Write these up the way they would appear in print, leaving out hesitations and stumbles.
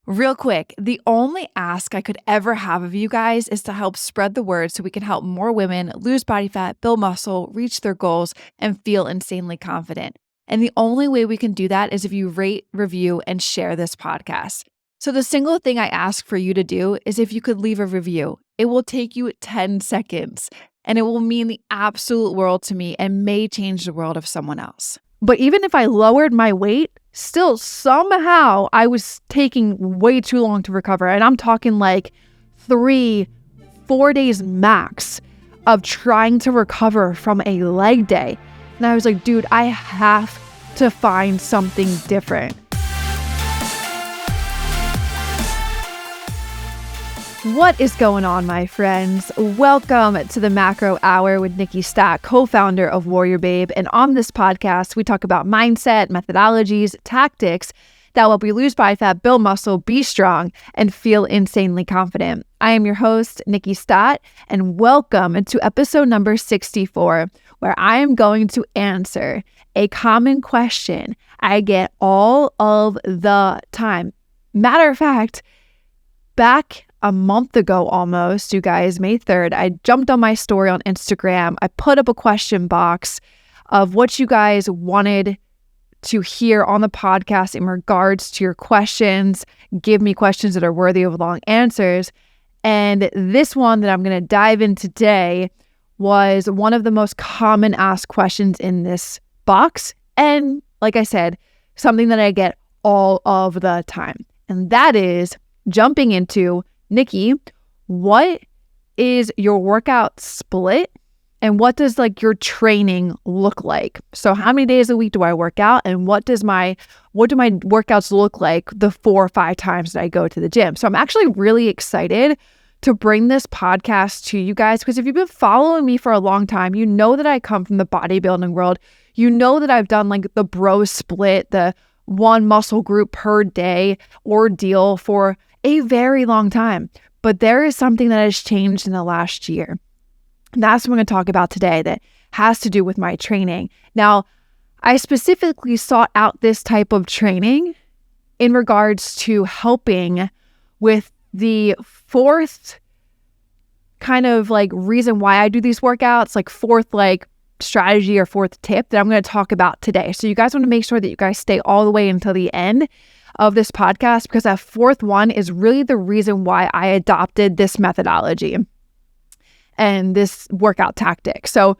Real quick, the only ask I could ever have of you guys is to help spread the word so we can help more women lose body fat, build muscle, reach their goals, and feel insanely confident. And the only way we can do that is if you rate, review, and share this podcast. So the single thing I ask for you to do is if you could leave a review. It will take you 10 seconds, and it will mean the absolute world to me and may change the world of someone else. But even if I lowered my weight, still somehow I was taking way too long to recover. And I'm talking like 3-4 days max of trying to recover from a leg day. And I was like, dude, I have to find something different. What is going on, my friends? Welcome to the Macro Hour with Nikkiey Stott, co-founder of WarriorBabe. And on this podcast, we talk about mindset, methodologies, tactics that will help you lose body fat, build muscle, be strong, and feel insanely confident. I am your host, Nikkiey Stott, and welcome to episode number 64, where I am going to answer a common question I get all of the time. Matter of fact, back a month ago almost, you guys, May 3rd, I jumped on my story on Instagram. I put up a question box of what you guys wanted to hear on the podcast in regards to your questions. Give me questions that are worthy of long answers. And this one that I'm going to dive in today was one of the most common asked questions in this box. And like I said, something that I get all of the time. And that is jumping into, Nikkiey, what is your workout split and what does like your training look like? So how many days a week do I work out and what do my workouts look like the 4 or 5 times that I go to the gym? So I'm actually really excited to bring this podcast to you guys because if you've been following me for a long time, you know that I come from the bodybuilding world. You know that I've done like the bro split, the one muscle group per day ordeal for a very long time. But there is something that has changed in the last year. And that's what I'm going to talk about today that has to do with my training. Now, I specifically sought out this type of training in regards to helping with the fourth kind of like reason why I do these workouts, like fourth like strategy or fourth tip that I'm going to talk about today. So you guys want to make sure that you guys stay all the way until the end of this podcast because that fourth one is really the reason why I adopted this methodology and this workout tactic. So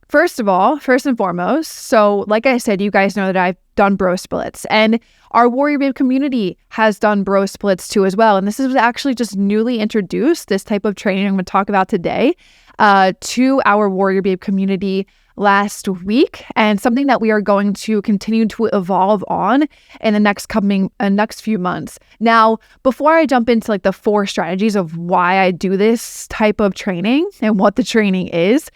first and foremost, so like I said, you guys know that I've done bro splits and our WarriorBabe community has done bro splits too as well. And this is actually just newly introduced, this type of training I'm going to talk about today to our WarriorBabe community last week, and something that we are going to continue to evolve on in the next few months. Now, before I jump into like the 4 strategies of why I do this type of training and what the training is,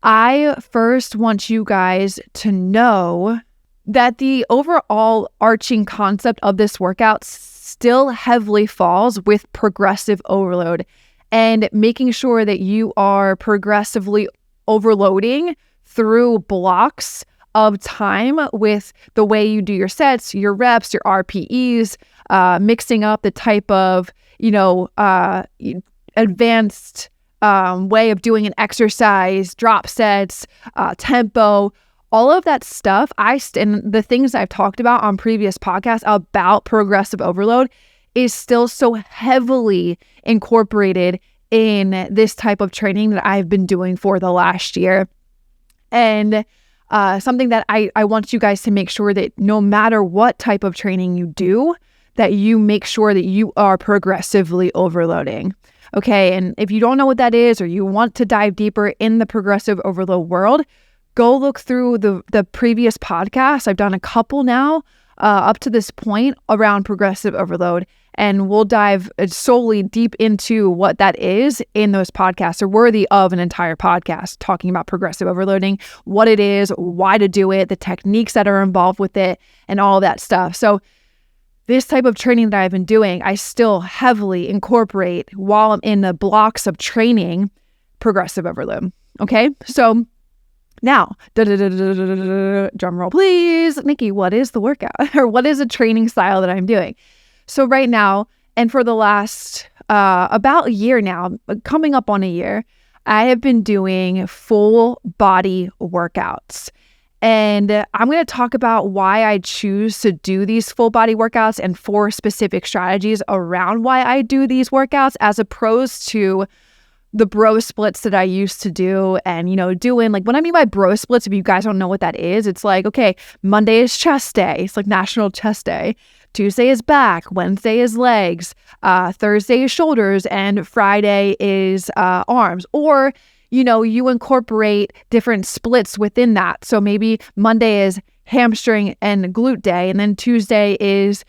I first want you guys to know that the overall arching concept of this workout still heavily falls with progressive overload and making sure that you are progressively overloading through blocks of time with the way you do your sets, your reps, your RPEs, mixing up the type of, advanced way of doing an exercise, drop sets, tempo, all of that stuff. And the things I've talked about on previous podcasts about progressive overload is still so heavily incorporated in this type of training that I've been doing for the last year. And something that I want you guys to make sure that no matter what type of training you do, that you make sure that you are progressively overloading. Okay, and if you don't know what that is or you want to dive deeper in the progressive overload world, go look through the previous podcasts. I've done a couple now up to this point around progressive overload. And we'll dive solely deep into what that is in those podcasts. They're worthy of an entire podcast talking about progressive overloading, what it is, why to do it, the techniques that are involved with it, and all that stuff. So this type of training that I've been doing, I still heavily incorporate while I'm in the blocks of training progressive overload. Okay, so now, drum roll please. Nikkiey, what is the workout or what is a training style that I'm doing? So right now, and for the last about a year now, coming up on a year, I have been doing full body workouts. And I'm going to talk about why I choose to do these full body workouts and 4 specific strategies around why I do these workouts, as opposed to the bro splits that I used to do. And, doing like, what I mean by bro splits, if you guys don't know what that is, it's like, okay, Monday is chest day. It's like National Chest Day. Tuesday is back. Wednesday is legs. Thursday is shoulders. And Friday is arms. Or you incorporate different splits within that. So maybe Monday is hamstring and glute day, and then Tuesday is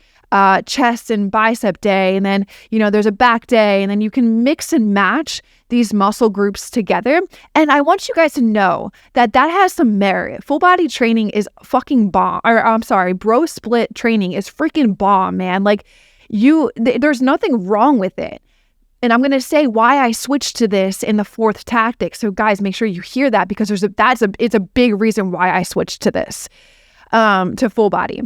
chest and bicep day, and then there's a back day, and then you can mix and match these muscle groups together. And I want you guys to know that has some merit. Full body training is fucking bomb. Or I'm sorry, bro split training is freaking bomb, man. Like there's nothing wrong with it. And I'm going to say why I switched to this in the 4th tactic. So guys, make sure you hear that, because it's a big reason why I switched to this, to full body.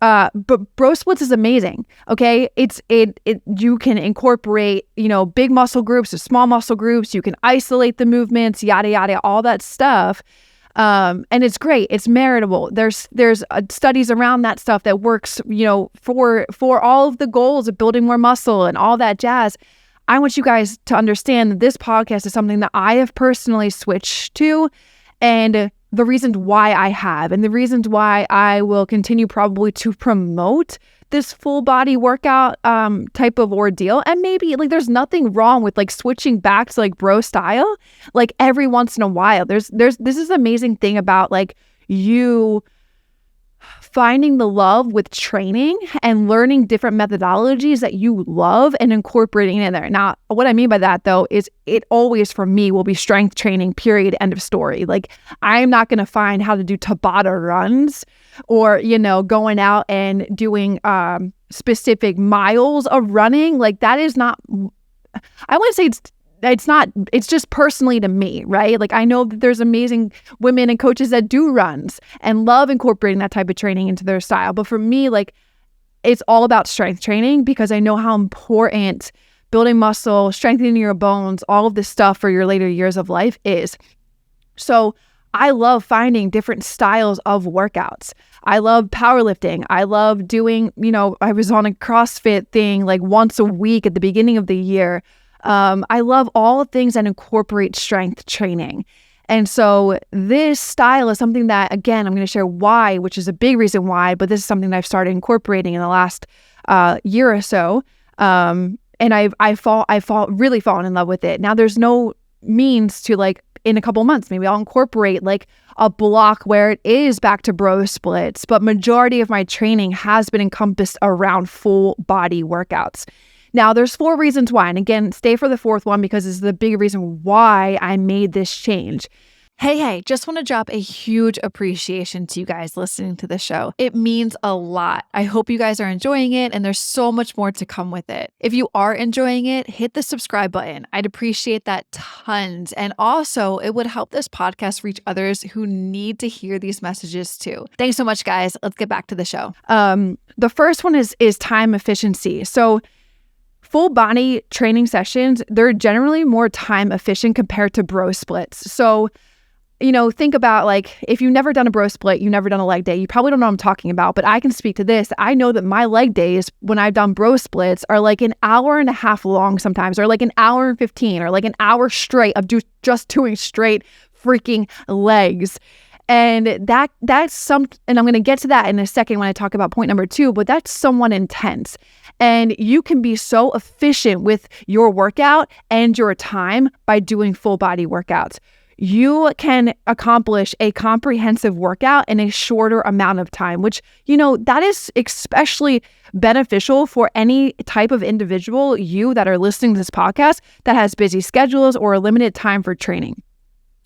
But bro splits is amazing. Okay. You can incorporate, big muscle groups to small muscle groups. You can isolate the movements, yada, yada, all that stuff. And it's great. It's meritable. There's studies around that stuff that works, for all of the goals of building more muscle and all that jazz. I want you guys to understand that this podcast is something that I have personally switched to, and the reasons why I have, and the reasons why I will continue probably to promote this full body workout type of ordeal. And maybe like there's nothing wrong with like switching back to like bro style, like every once in a while. This is amazing thing about like you finding the love with training and learning different methodologies that you love and incorporating it in there. Now, what I mean by that though is it always for me will be strength training, period, end of story. Like I'm not going to find how to do Tabata runs or, going out and doing specific miles of running. Like that is not, I wouldn't say it's just personally to me, right? Like I know that there's amazing women and coaches that do runs and love incorporating that type of training into their style. But for me, like it's all about strength training, because I know how important building muscle, strengthening your bones, all of this stuff for your later years of life is. So I love finding different styles of workouts. I love powerlifting. I love doing, I was on a CrossFit thing like once a week at the beginning of the year. I love all things that incorporate strength training. And so this style is something that, again, I'm going to share why, which is a big reason why, but this is something that I've started incorporating in the last year or so. And I've really fallen in love with it. Now there's no means to like in a couple months, maybe I'll incorporate like a block where it is back to bro splits, but majority of my training has been encompassed around full body workouts. Now, there's 4 reasons why. And again, stay for the 4th one because this is the big reason why I made this change. Hey, just want to drop a huge appreciation to you guys listening to the show. It means a lot. I hope you guys are enjoying it, and there's so much more to come with it. If you are enjoying it, hit the subscribe button. I'd appreciate that tons. And also, it would help this podcast reach others who need to hear these messages too. Thanks so much, guys. Let's get back to the show. The first one is time efficiency. So full body training sessions, they're generally more time efficient compared to bro splits. So, think about like, if you've never done a bro split, you've never done a leg day, you probably don't know what I'm talking about, but I can speak to this. I know that my leg days when I've done bro splits are like an hour and a half long sometimes, or like an hour and 15, or like an hour straight of just doing straight freaking legs. And that's and I'm going to get to that in a second when I talk about point number 2, but that's somewhat intense. And you can be so efficient with your workout and your time by doing full body workouts. You can accomplish a comprehensive workout in a shorter amount of time, which, that is especially beneficial for any type of individual, you that are listening to this podcast that has busy schedules or a limited time for training.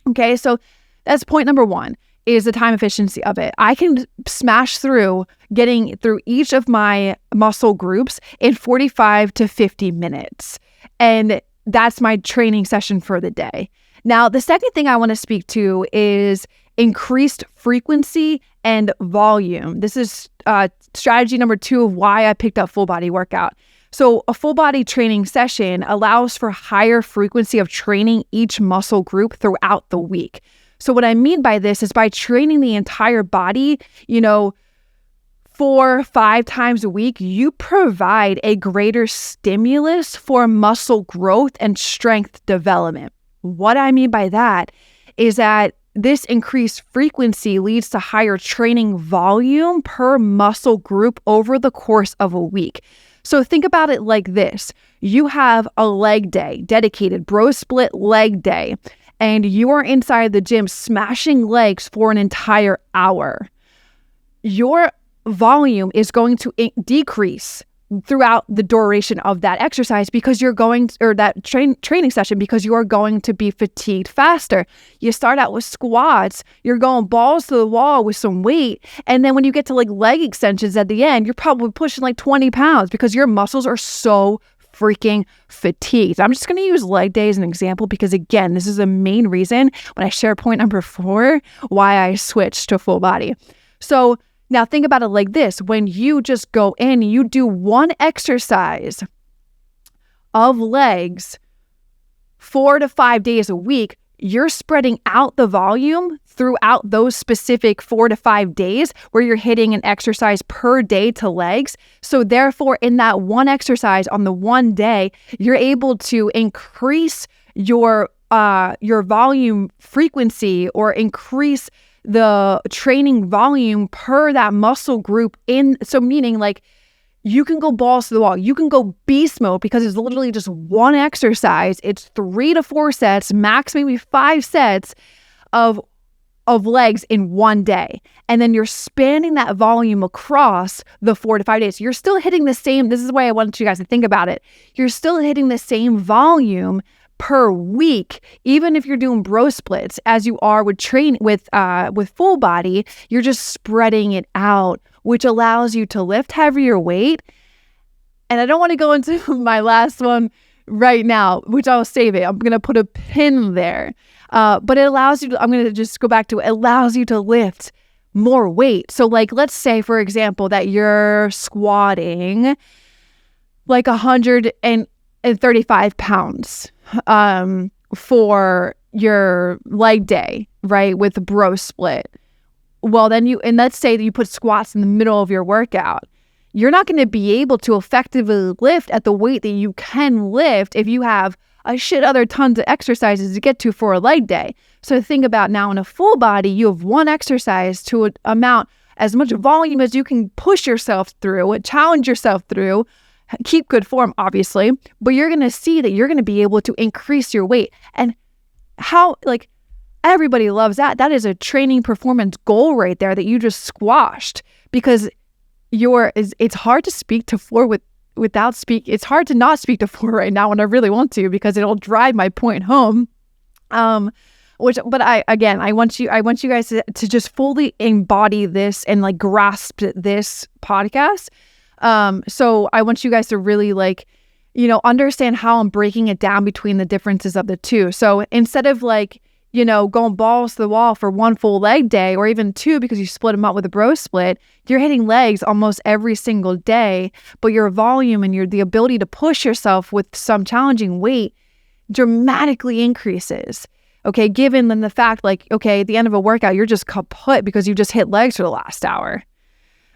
Okay, so that's point number 1. Is the time efficiency of it. I can smash through getting through each of my muscle groups in 45 to 50 minutes. And that's my training session for the day. Now, the second thing I want to speak to is increased frequency and volume. This is strategy number 2 of why I picked up full body workout. So a full body training session allows for higher frequency of training each muscle group throughout the week. So what I mean by this is by training the entire body, 4-5 times a week, you provide a greater stimulus for muscle growth and strength development. What I mean by that is that this increased frequency leads to higher training volume per muscle group over the course of a week. So think about it like this. You have a leg day, dedicated bro split leg day, and you are inside the gym smashing legs for an entire hour. Your volume is going to decrease throughout the duration of that exercise because you're going, or that training session, because you are going to be fatigued faster. You start out with squats, you're going balls to the wall with some weight, and then when you get to like leg extensions at the end, you're probably pushing like 20 pounds because your muscles are so freaking fatigued. I'm just going to use leg day as an example because, again, this is the main reason when I share point number 4 why I switched to full body. So now think about it like this. When you just go in, you do one exercise of legs 4 to 5 days a week, you're spreading out the volume throughout those specific 4 to 5 days where you're hitting an exercise per day to legs. So therefore, in that one exercise on the one day, you're able to increase your volume frequency or increase the training volume per that muscle group so meaning like you can go balls to the wall, you can go beast mode because it's literally just one exercise. It's 3 to 4 sets, max maybe 5 sets of legs in one day. And then you're spanning that volume across the 4 to 5 days. You're still hitting the same, this is why I wanted you guys to think about it. You're still hitting the same volume per week, even if you're doing bro splits as you are with full body. You're just spreading it out, which allows you to lift heavier weight. And I don't want to go into my last one right now, which I'll save it. I'm going to put a pin there. But it allows you to, I'm going to just go back to it, allows you to lift more weight. So like, let's say, for example, that you're squatting like 135 pounds for your leg day, right? With the bro split. Well, then let's say that you put squats in the middle of your workout. You're not going to be able to effectively lift at the weight that you can lift if you have a shit other tons of exercises to get to for a leg day. So think about now in a full body, you have one exercise to amount as much volume as you can push yourself through, challenge yourself through, keep good form, obviously, but you're going to see that you're going to be able to increase your weight. And how, like, everybody loves that. That is a training performance goal right there that you just squashed because it's hard to speak to 4 it's hard to not speak to 4 right now when I really want to because it'll drive my point home. But I want you guys to just fully embody this and like grasp this podcast. So I want you guys to really understand how I'm breaking it down between the differences of the two. So instead of going balls to the wall for 1 full leg day or even 2 because you split them up with a bro split, you're hitting legs almost every single day, but your volume and the ability to push yourself with some challenging weight dramatically increases. Okay, given then the fact at the end of a workout, you're just kaput because you just hit legs for the last hour.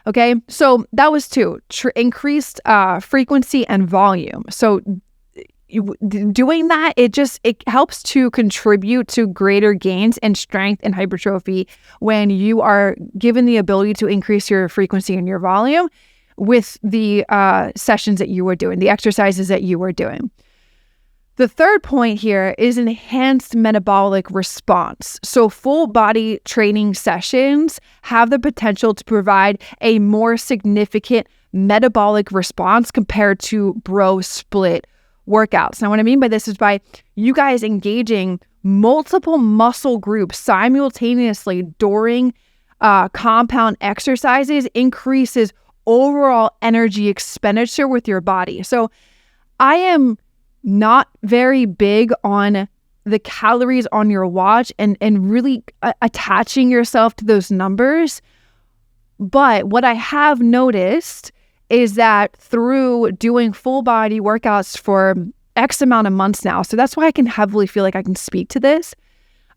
Okay, so that was 2, increased frequency and volume. So doing that, it helps to contribute to greater gains in strength and hypertrophy when you are given the ability to increase your frequency and your volume with the sessions that you were doing, the exercises that you were doing. The third point here is enhanced metabolic response. So full body training sessions have the potential to provide a more significant metabolic response compared to bro split workouts. Now, what I mean by this is by you guys engaging multiple muscle groups simultaneously during compound exercises increases overall energy expenditure with your body. So I am not very big on the calories on your watch and really attaching yourself to those numbers. But what I have noticed is that through doing full body workouts for X amount of months now, so that's why I can heavily feel like I can speak to this,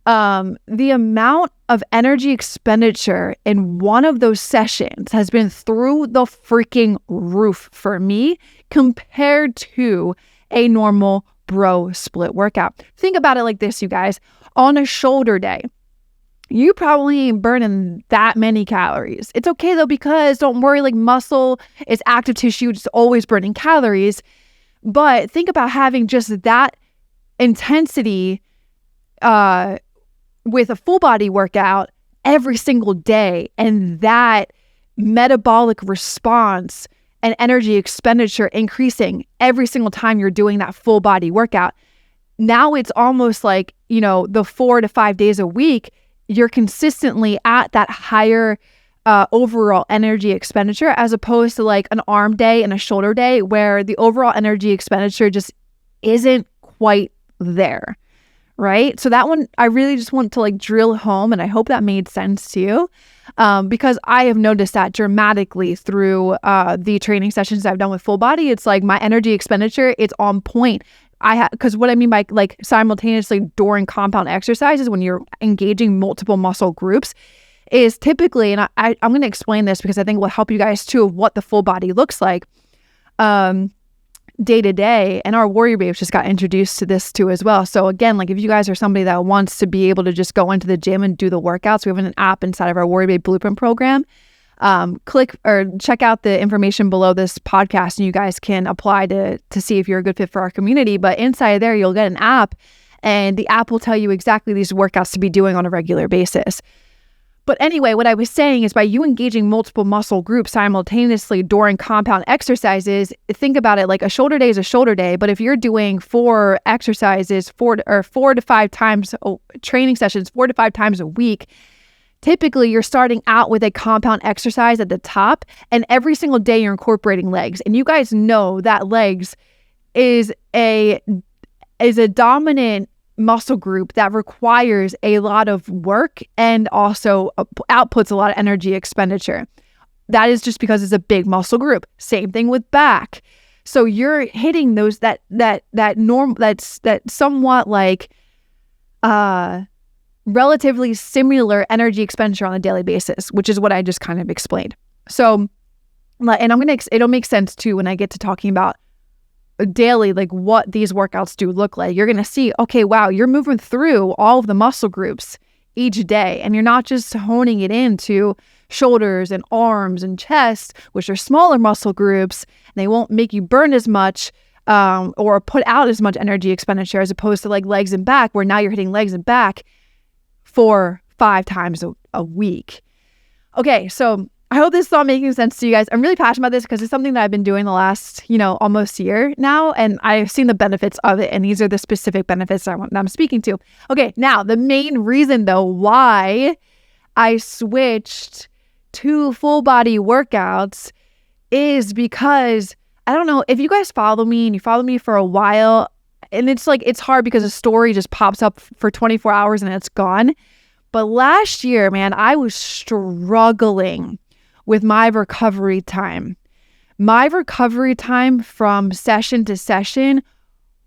the amount of energy expenditure in one of those sessions has been through the freaking roof for me compared to a normal bro split workout. Think about it like this, you guys. On a shoulder day, you probably ain't burning that many calories. It's okay though, because don't worry, like muscle is active tissue, it's always burning calories. But think about having just that intensity with a full body workout every single day, and that metabolic response and energy expenditure increasing every single time you're doing that full body workout. Now it's almost like, the 4 to 5 days a week, you're consistently at that higher overall energy expenditure, as opposed to like an arm day and a shoulder day where the overall energy expenditure just isn't quite there. Right? So that one, I really just want to like drill home, and I hope that made sense to you, because I have noticed that dramatically through the training sessions I've done with full body. It's like my energy expenditure, it's on point. Because what I mean by like simultaneously during compound exercises, when you're engaging multiple muscle groups, is typically, and I'm going to explain this because I think it will help you guys too, of what the full body looks like day to day. And our WarriorBabe just got introduced to this too as well. So again, like if you guys are somebody that wants to be able to just go into the gym and do the workouts, we have an app inside of our WarriorBabe Blueprint program. Click or check out the information below this podcast, and you guys can apply to see if you're a good fit for our community. But inside there, you'll get an app, and the app will tell you exactly these workouts to be doing on a regular basis. But anyway, what I was saying is by you engaging multiple muscle groups simultaneously during compound exercises, think about it like a shoulder day is a shoulder day. But if you're doing 4 exercises, 4 to 5 times, training sessions, 4 to 5 times a week, typically you're starting out with a compound exercise at the top, and every single day you're incorporating legs. And you guys know that legs is a dominant muscle group that requires a lot of work and also outputs a lot of energy expenditure. That is just because it's a big muscle group. Same thing with back. So you're hitting those that somewhat like relatively similar energy expenditure on a daily basis, which is what I just kind of explained. So, and it'll make sense too when I get to talking about daily, like what these workouts do look like. You're going to see, okay, wow, you're moving through all of the muscle groups each day, and you're not just honing it into shoulders and arms and chest, which are smaller muscle groups, and they won't make you burn as much or put out as much energy expenditure, as opposed to like legs and back, where now you're hitting legs and back 4-5 times a week. Okay, so I hope this is all making sense to you guys. I'm really passionate about this because it's something that I've been doing the last, almost year now, and I've seen the benefits of it, and these are the specific benefits that I'm speaking to. Okay, now the main reason though why I switched to full body workouts is because, I don't know, if you guys follow me and you follow me for a while, and it's like, it's hard because a story just pops up for 24 hours and it's gone. But last year, man, I was struggling with my recovery time. My recovery time from session to session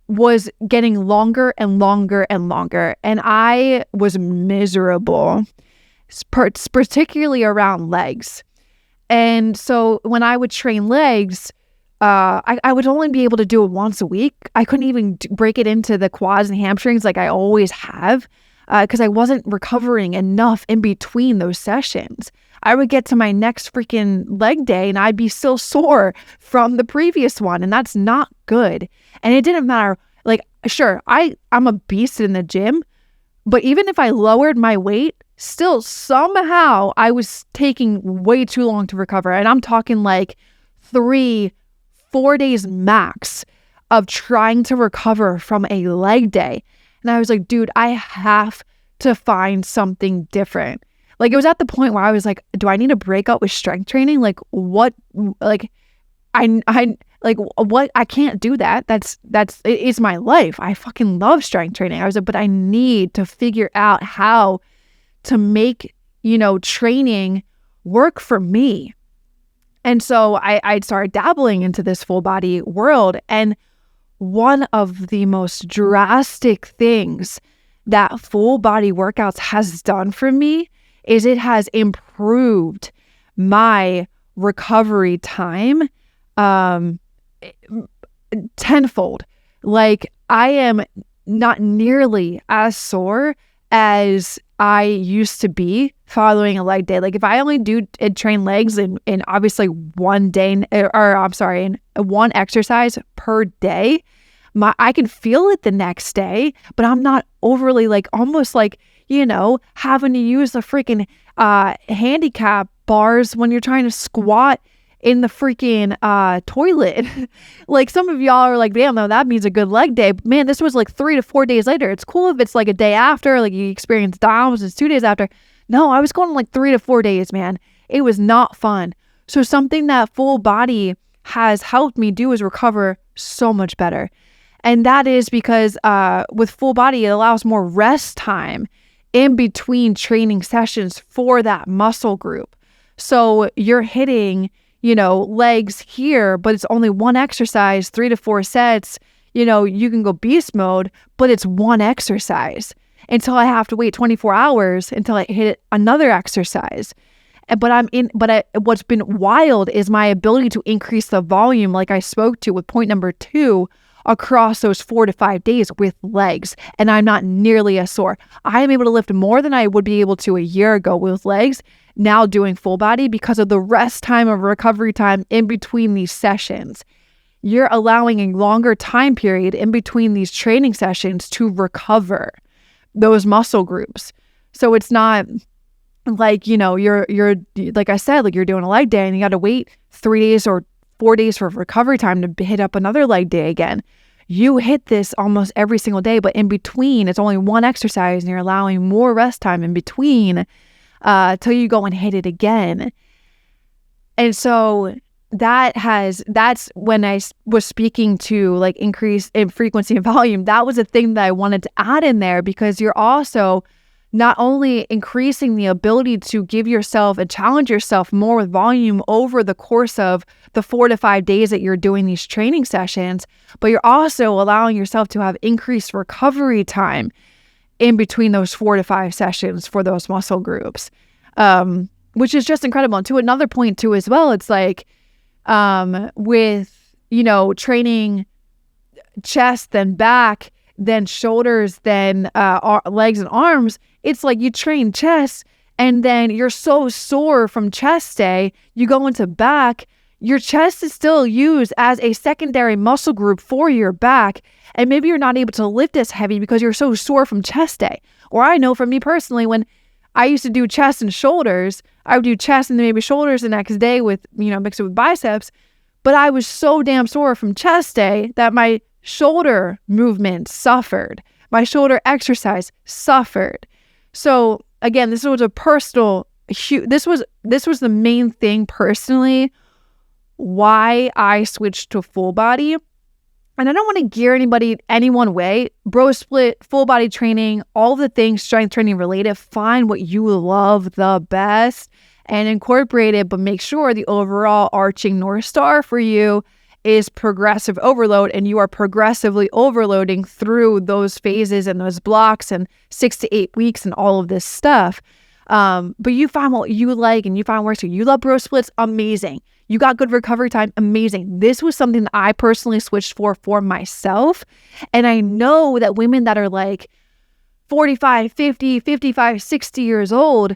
was getting longer and longer and longer. And I was miserable, particularly around legs. And so when I would train legs, I would only be able to do it once a week. I couldn't even break it into the quads and hamstrings like I always have, because I wasn't recovering enough in between those sessions. I would get to my next freaking leg day and I'd be still sore from the previous one, and that's not good. And it didn't matter. Like, sure, I'm a beast in the gym, but even if I lowered my weight, still somehow I was taking way too long to recover. And I'm talking like 3-4 days max of trying to recover from a leg day. And I was like, dude, I have to find something different. Like, it was at the point where I was like, do I need to break up with strength training? Like, what? Like, I Like, what? I can't do that. It's my life. I fucking love strength training. I was like, but I need to figure out how to make, training work for me. And so I started dabbling into this full body world. And one of the most drastic things that full body workouts has done for me is it has improved my recovery time tenfold. Like, I am not nearly as sore as I used to be following a leg day. Like, if I only train legs in obviously one day, in one exercise per day, I can feel it the next day, but I'm not overly almost having to use the freaking handicap bars when you're trying to squat in the freaking toilet. Like, some of y'all are like, damn, no, that means a good leg day. But man, this was 3 to 4 days later. It's cool if it's a day after, you experience DOMS, it's 2 days after. No, I was going 3 to 4 days, man. It was not fun. So something that full body has helped me do is recover so much better. And that is because with full body, it allows more rest time in between training sessions for that muscle group. So you're hitting, legs here, but it's only one exercise, 3 to 4 sets. You can go beast mode, but it's one exercise until I have to wait 24 hours until I hit another exercise. What's been wild is my ability to increase the volume, like I spoke to with point number 2, across those 4 to 5 days with legs. And I'm not nearly as sore. I am able to lift more than I would be able to a year ago with legs now doing full body because of the rest time of recovery time in between these sessions. You're allowing a longer time period in between these training sessions to recover those muscle groups. So it's not you're like I said, you're doing a leg day and you got to wait 3 days or 4 days for recovery time to hit up another leg day again. You hit this almost every single day, but in between, it's only one exercise and you're allowing more rest time in between till you go and hit it again. And so that's when I was speaking to increase in frequency and volume. That was a thing that I wanted to add in there, because you're also not only increasing the ability to give yourself and challenge yourself more with volume over the course of the 4 to 5 days that you're doing these training sessions, but you're also allowing yourself to have increased recovery time in between those 4 to 5 sessions for those muscle groups, which is just incredible. And to another point too as well, it's with, training chest, then back, then shoulders, then legs and arms. It's you train chest and then you're so sore from chest day, you go into back, your chest is still used as a secondary muscle group for your back. And maybe you're not able to lift as heavy because you're so sore from chest day. Or I know for me personally, when I used to do chest and shoulders, I would do chest and then maybe shoulders the next day with, mix it with biceps. But I was so damn sore from chest day that my shoulder movement suffered. My shoulder exercise suffered. So again, this was a personal, this was the main thing personally why I switched to full body. And I don't want to gear anybody any one way. Bro split, full body training, all the things strength training related, find what you love the best and incorporate it, but make sure the overall arching North Star for you is progressive overload, and you are progressively overloading through those phases and those blocks and 6 to 8 weeks and all of this stuff. But you find what you like and you find works for you. You love bro splits, amazing. You got good recovery time, amazing. This was something that I personally switched for myself. And I know that women that are 45, 50, 55, 60 years old,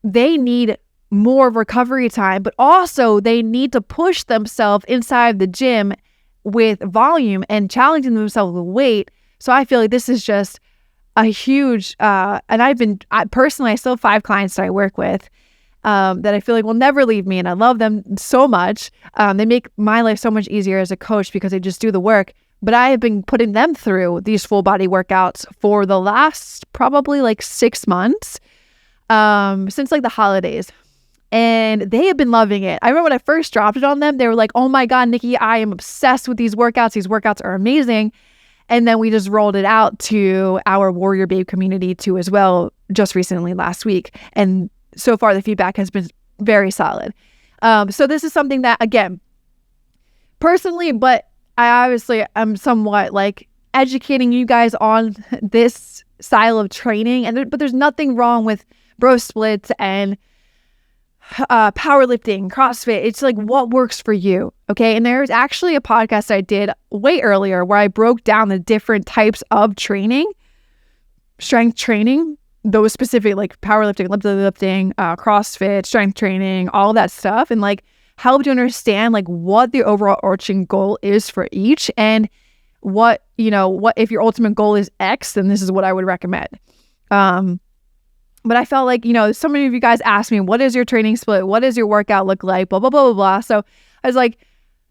they need more recovery time, but also they need to push themselves inside the gym with volume and challenging themselves with weight. So I feel like this is just a huge, and I personally still have 5 clients that I work with that I feel like will never leave me, and I love them so much. They make my life so much easier as a coach because they just do the work. But I have been putting them through these full body workouts for the last probably 6 months, since the holidays. and they have been loving it. I remember when I first dropped it on them, they were like, oh my God, Nikki, I am obsessed with these workouts. These workouts are amazing. And then we just rolled it out to our WarriorBabe community too as well, just recently last week. And so far the feedback has been very solid. So this is something that, again, personally, but I obviously am somewhat like educating you guys on this style of training. But there's nothing wrong with bro splits and powerlifting, CrossFit. It's like what works for you. Okay. And there's actually a podcast I did way earlier where I broke down the different types of training, strength training, those specific like powerlifting, lifting, CrossFit, strength training, all that stuff, and like help you understand like what the overall arching goal is for each, and what if your ultimate goal is X, then this is what I would recommend. But I felt like, so many of you guys asked me, what is your training split? What does your workout look like? Blah, blah, blah, blah, blah. So I was like,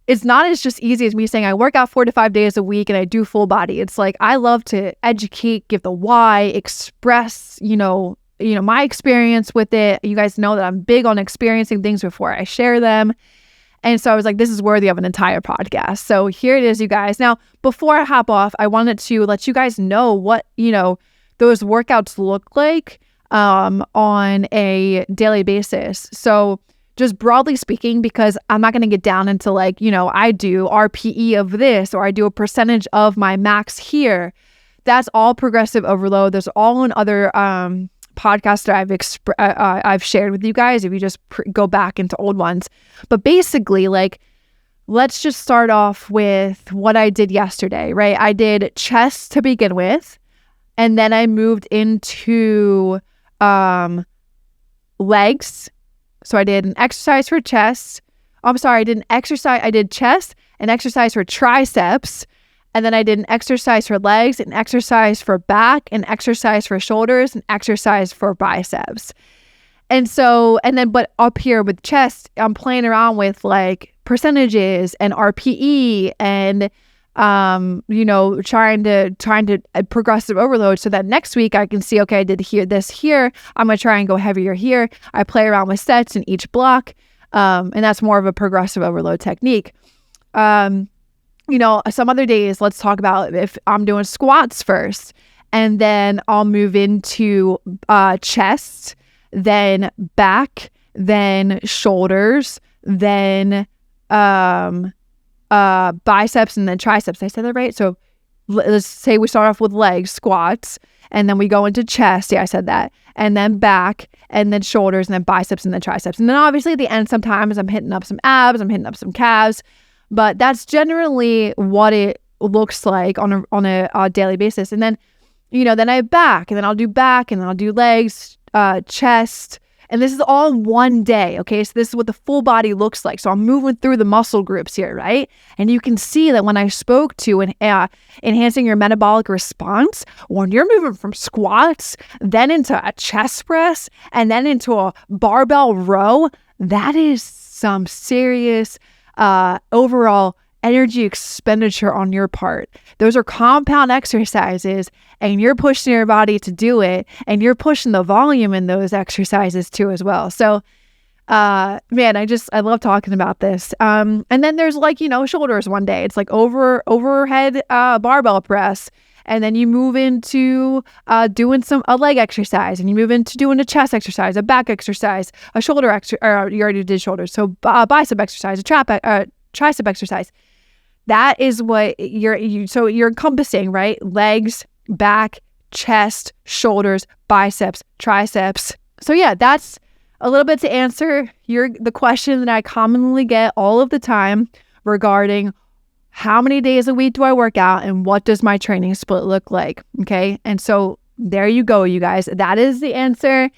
it's not as just easy as me saying I work out 4 to 5 days a week and I do full body. It's like, I love to educate, give the why, express, my experience with it. You guys know that I'm big on experiencing things before I share them. And so I was like, this is worthy of an entire podcast. So here it is, you guys. Now, before I hop off, I wanted to let you guys know what, those workouts look like on a daily basis. So just broadly speaking, because I'm not going to get down into like, I do RPE of this, or I do a percentage of my max here. That's all progressive overload. There's all in other podcasts that I've shared with you guys, if you just go back into old ones. But basically, like, let's just start off with what I did yesterday, right? I did chest to begin with, and then I moved into legs. So I did an exercise for chest. I did chest, an exercise for triceps, and then I did an exercise for legs, an exercise for back, an exercise for shoulders, an exercise for biceps. But up here with chest, I'm playing around with like percentages and RPE and trying to progressive overload, so that next week I can see, okay, I did this here. I'm going to try and go heavier here. I play around with sets in each block. And that's more of a progressive overload technique. Some other days, let's talk about if I'm doing squats first, and then I'll move into chest, then back, then shoulders, then biceps, and then triceps. Did I say that right? So let's say we start off with legs, squats, and then we go into chest. Yeah, I said that. And then back, and then shoulders, and then biceps, and then triceps. And then obviously at the end, sometimes I'm hitting up some abs, I'm hitting up some calves, but that's generally what it looks like on a daily basis. And then, then I have back, and then I'll do back, and then I'll do legs, chest. And this is all in one day, okay? So this is what the full body looks like. So I'm moving through the muscle groups here, right? And you can see that when I spoke to enhancing your metabolic response, when you're moving from squats, then into a chest press, and then into a barbell row, that is some serious overall energy expenditure on your part. Those are compound exercises, and you're pushing your body to do it, and you're pushing the volume in those exercises too as well. So I love talking about this. And then there's like, shoulders one day. It's like overhead barbell press. And then you move into doing a leg exercise, and you move into doing a chest exercise, a back exercise, a shoulder exercise, you already did shoulders. So bicep exercise, a tricep exercise. That is what you're encompassing, right? Legs, back, chest, shoulders, biceps, triceps. So yeah, that's a little bit to answer the question that I commonly get all of the time regarding how many days a week do I work out and what does my training split look like? Okay. And so there you go, you guys. That is the answer,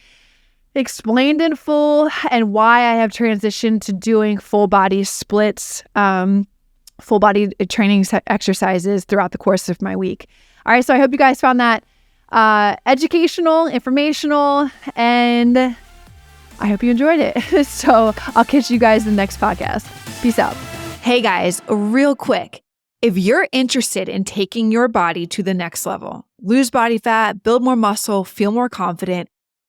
explained in full, and why I have transitioned to doing full body splits, full body training exercises throughout the course of my week. All right. So I hope you guys found that educational, informational, and I hope you enjoyed it. So I'll catch you guys in the next podcast. Peace out. Hey guys, real quick. If you're interested in taking your body to the next level, lose body fat, build more muscle, feel more confident,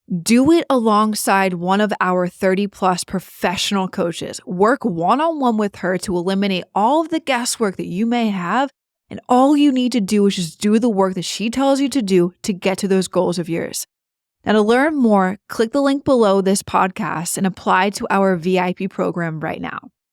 Do it alongside one of our 30+ professional coaches. Work one-on-one with her to eliminate all of the guesswork that you may have. And all you need to do is just do the work that she tells you to do to get to those goals of yours. Now, to learn more, click the link below this podcast and apply to our VIP program right now.